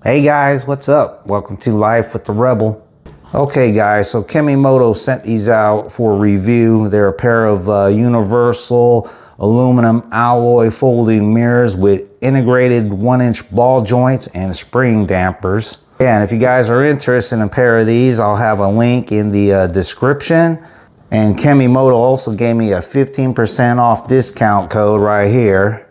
Hey guys, what's up? Welcome to Life with the Rebel. Okay guys, so Kemimoto sent these out for review. They're a pair of universal aluminum alloy folding mirrors with integrated 1-inch ball joints and spring dampers. Yeah, and if you guys are interested in a pair of these, I'll have a link in the description. And Kemimoto also gave me a 15% off discount code right here.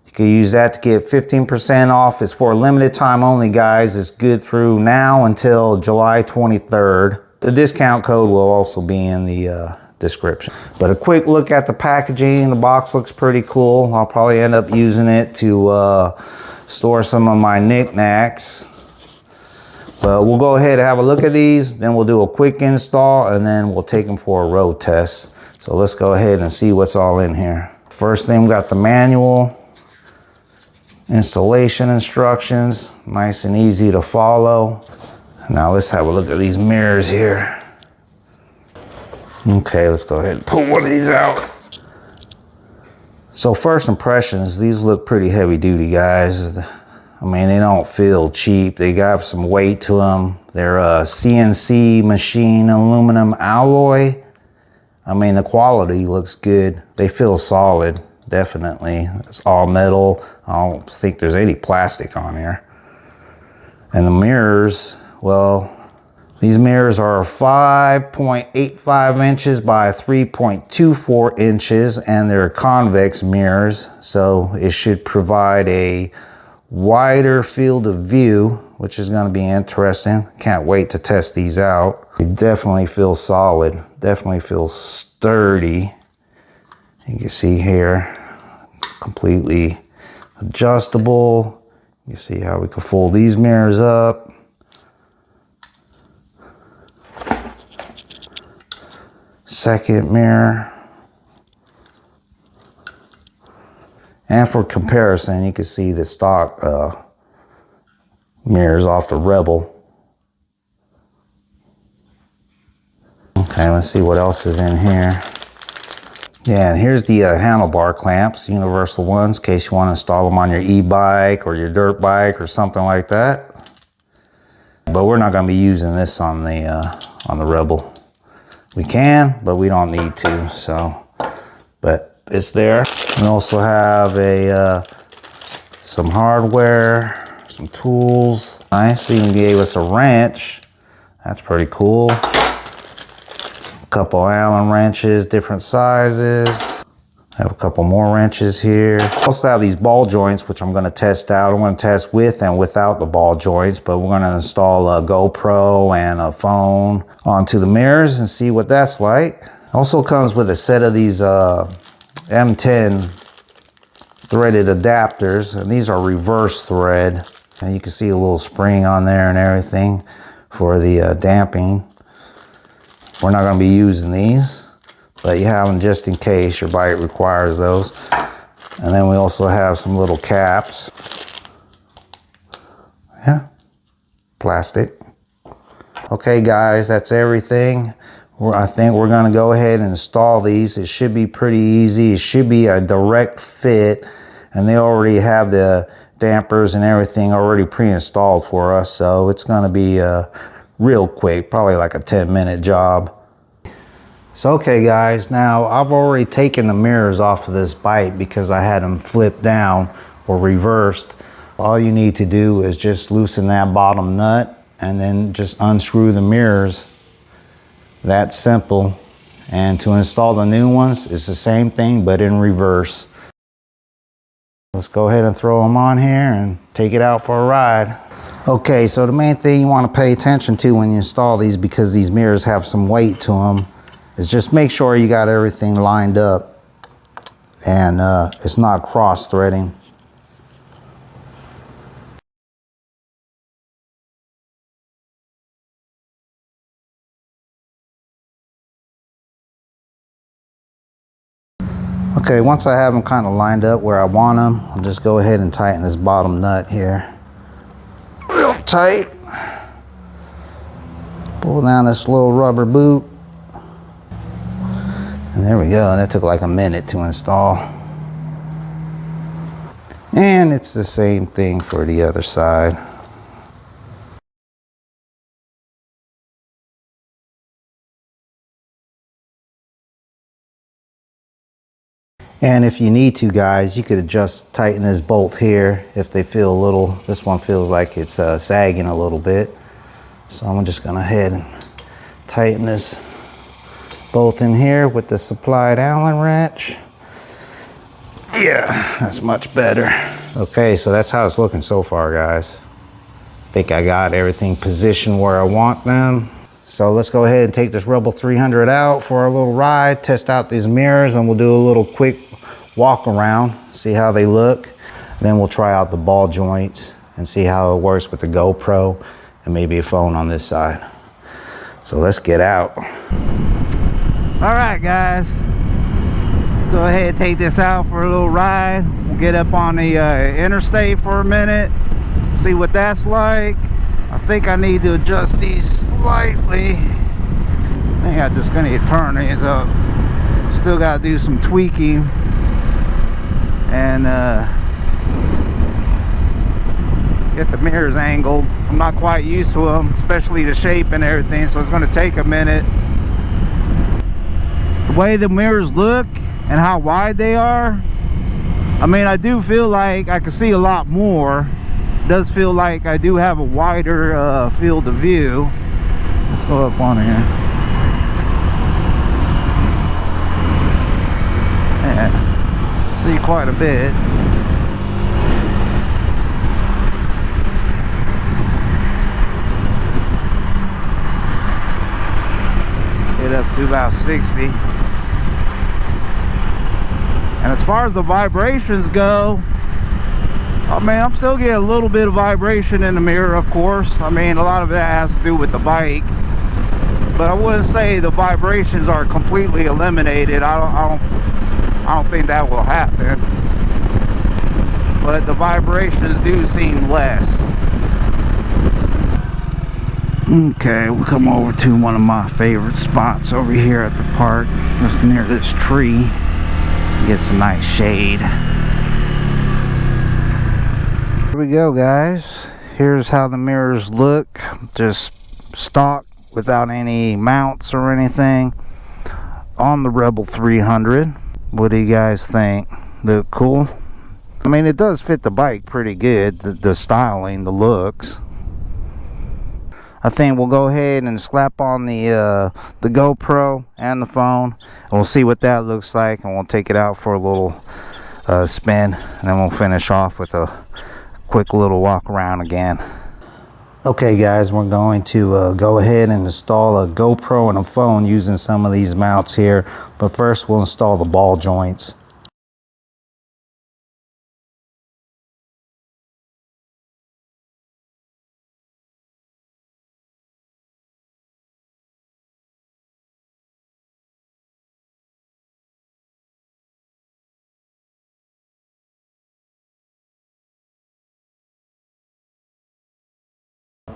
You can use that to get 15% off. It's for a limited time only, guys. It's good through now until July 23rd. The discount code will also be in the description. But a quick look at the packaging. The box looks pretty cool. I'll probably end up using it to store some of my knickknacks. But we'll go ahead and have a look at these. Then we'll do a quick install and then we'll take them for a road test. So let's go ahead and see what's all in here. First thing, we got the manual. Installation instructions, nice and easy to follow. Now let's have a look at these mirrors here. Okay, let's go ahead and pull one of these out. So first impressions, these look pretty heavy duty, guys. I mean, they don't feel cheap. They got some weight to them. They're a CNC machine aluminum alloy. I mean, the quality looks good. They feel solid. Definitely. It's all metal. I don't think there's any plastic on here. And the mirrors, well, these mirrors are 5.85 inches by 3.24 inches, and they're convex mirrors, so it should provide a wider field of view, which is going to be interesting. Can't wait to test these out. They definitely feel solid, definitely feel sturdy. You can see here, completely adjustable. You see how we can fold these mirrors up. Second mirror. And for comparison, you can see the stock mirrors off the Rebel. Okay, let's see what else is in here. Yeah, and here's the handlebar clamps, universal ones, in case you want to install them on your e-bike or your dirt bike or something like that. But we're not going to be using this on the Rebel. We can, but we don't need to. So, but it's there. We also have some hardware, some tools. Nice. She even gave us a wrench. That's pretty cool. Couple Allen wrenches, different sizes. I have a couple more wrenches here. Also have these ball joints, which I'm going to test out. I'm going to test with and without the ball joints, but we're going to install a GoPro and a phone onto the mirrors and see what that's like. Also comes with a set of these M10 threaded adapters, and these are reverse thread. And you can see a little spring on there and everything for the damping. We're not going to be using these, but you have them just in case your bike requires those. And then we also have some little caps. Yeah, plastic. Okay guys, that's everything. I think we're going to go ahead and install these. It should be pretty easy. It should be a direct fit, and they already have the dampers and everything already pre-installed for us, so it's going to be real quick, probably like a 10-minute job. So okay guys, now I've already taken the mirrors off of this bike because I had them flipped down or reversed. All you need to do is just loosen that bottom nut and then just unscrew the mirrors. That simple. And to install the new ones, it's the same thing but in reverse. Let's go ahead and throw them on here and take it out for a ride. Okay, so the main thing you want to pay attention to when you install these, because these mirrors have some weight to them, is just make sure you got everything lined up and it's not cross threading. Okay, once I have them kind of lined up where I want them, I'll just go ahead and tighten this bottom nut here. Real tight. Pull down this little rubber boot. And there we go. That took like a minute to install. And it's the same thing for the other side. And if you need to, guys, you could just tighten this bolt here if they feel a little, this one feels like it's sagging a little bit. So I'm just gonna head and tighten this bolt in here with the supplied Allen wrench. Yeah, that's much better. Okay, so that's how it's looking so far, guys. I think I got everything positioned where I want them. So let's go ahead and take this Rebel 300 out for our little ride, test out these mirrors, and we'll do a little quick walk around, see how they look. Then we'll try out the ball joints and see how it works with the GoPro and maybe a phone on this side. So let's get out. All right, guys. Let's go ahead and take this out for a little ride. We'll get up on the interstate for a minute, see what that's like. I think I need to adjust these slightly. I think I'm just gonna turn these up. Still gotta do some tweaking and get the mirrors angled. I'm not quite used to them, especially the shape and everything, so it's gonna take a minute. The way the mirrors look and how wide they are, I mean, I do feel like I can see a lot more. It does feel like I do have a wider field of view. Let's go up on here. Yeah, see quite a bit. Get up to about 60. And as far as the vibrations go, I mean, I'm still getting a little bit of vibration in the mirror, of course. I mean, a lot of that has to do with the bike, but I wouldn't say the vibrations are completely eliminated. I don't think that will happen, but the vibrations do seem less. Okay, we'll come over to one of my favorite spots over here at the park, just near this tree. Get some nice shade. Here we go, guys. Here's how the mirrors look, just stock without any mounts or anything on the Rebel 300. What do you guys think? Look cool? I mean, it does fit the bike pretty good, the styling, the looks. I think we'll go ahead and slap on the GoPro and the phone, and we'll see what that looks like, and we'll take it out for a little spin, and then we'll finish off with a quick little walk around again. Okay, guys, we're going to go ahead and install a GoPro and a phone using some of these mounts here, but first we'll install the ball joints.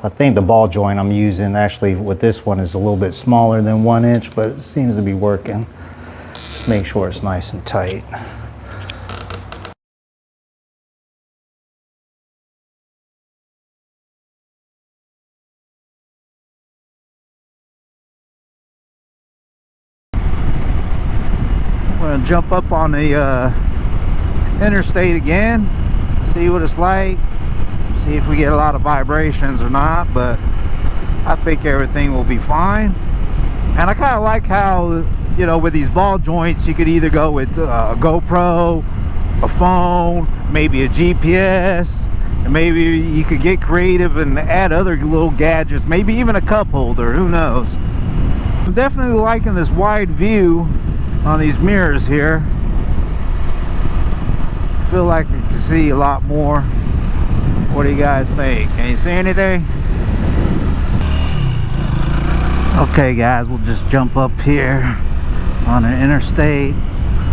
I think the ball joint I'm using actually with this one is a little bit smaller than 1 inch, but it seems to be working. Just make sure it's nice and tight. I'm gonna jump up on the interstate again, see what it's like. See if we get a lot of vibrations or not, but I think everything will be fine. And I kind of like how, you know, with these ball joints, you could either go with a GoPro, a phone, maybe a GPS, and maybe you could get creative and add other little gadgets, maybe even a cup holder, who knows. I'm definitely liking this wide view on these mirrors here. I feel like I can see a lot more. What do you guys think? Can you see anything? Okay, guys, we'll just jump up here on an interstate,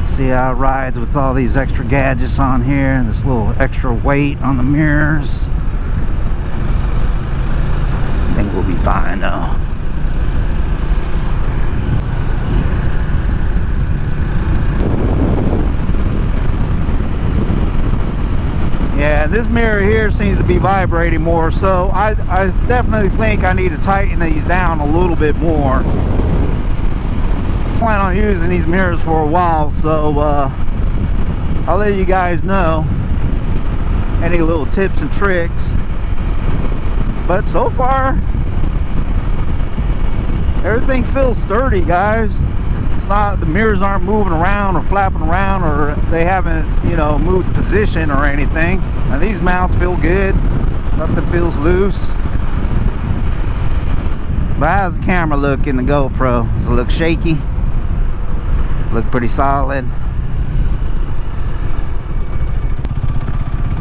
see how it rides with all these extra gadgets on here, and this little extra weight on the mirrors. I think we'll be fine though. Yeah, this mirror here seems to be vibrating more, so I definitely think I need to tighten these down a little bit more. I plan on using these mirrors for a while, so I'll let you guys know any little tips and tricks. But so far, everything feels sturdy, guys. It's not, the mirrors aren't moving around or flapping around, or they haven't, you know, moved position or anything. And these mounts feel good. Nothing feels loose. But how's the camera look in the GoPro? Does it look shaky? Does it look pretty solid?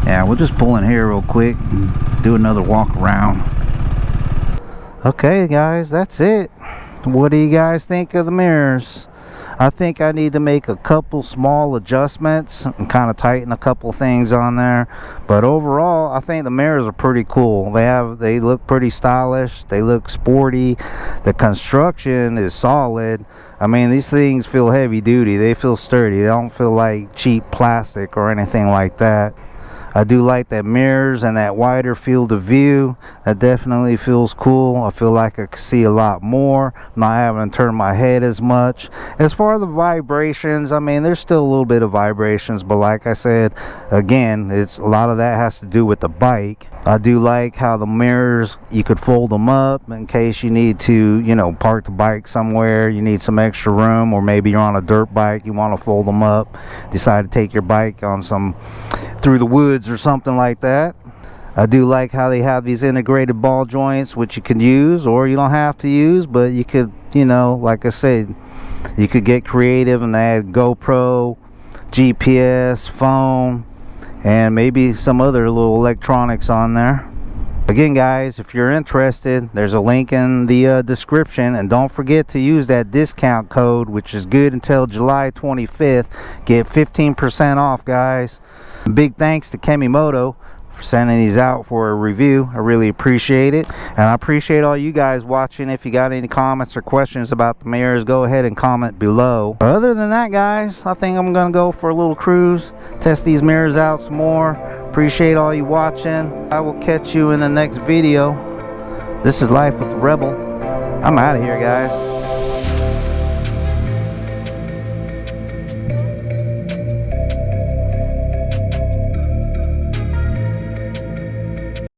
Yeah, we'll just pull in here real quick and do another walk around. Okay guys, that's it. What do you guys think of the mirrors? I think I need to make a couple small adjustments and kind of tighten a couple things on there, but overall I think the mirrors are pretty cool. They look pretty stylish, they look sporty, the construction is solid. I mean, these things feel heavy duty, they feel sturdy, they don't feel like cheap plastic or anything like that. I do like that mirrors and that wider field of view. That definitely feels cool. I feel like I can see a lot more, not having to turn my head as much. As far as the vibrations, I mean, there's still a little bit of vibrations, but like I said, again, it's a lot of that has to do with the bike. I do like how the mirrors, you could fold them up in case you need to, you know, park the bike somewhere, you need some extra room, or maybe you're on a dirt bike, you want to fold them up, decide to take your bike on some through the woods or something like that. I do like how they have these integrated ball joints, which you can use or you don't have to use, but you could, you know, like I said, you could get creative and add GoPro, GPS, phone, and maybe some other little electronics on there. Again guys, if you're interested, there's a link in the description, and don't forget to use that discount code, which is good until July 25th. Get 15% off, guys. Big thanks to Kemimoto for sending these out for a review. I really appreciate it, and I appreciate all you guys watching. If you got any comments or questions about the mirrors, go ahead and comment below. But other than that guys, I think I'm gonna go for a little cruise, test these mirrors out some more. Appreciate all you watching. I will catch you in the next video. This is Life with the Rebel. I'm out of here guys.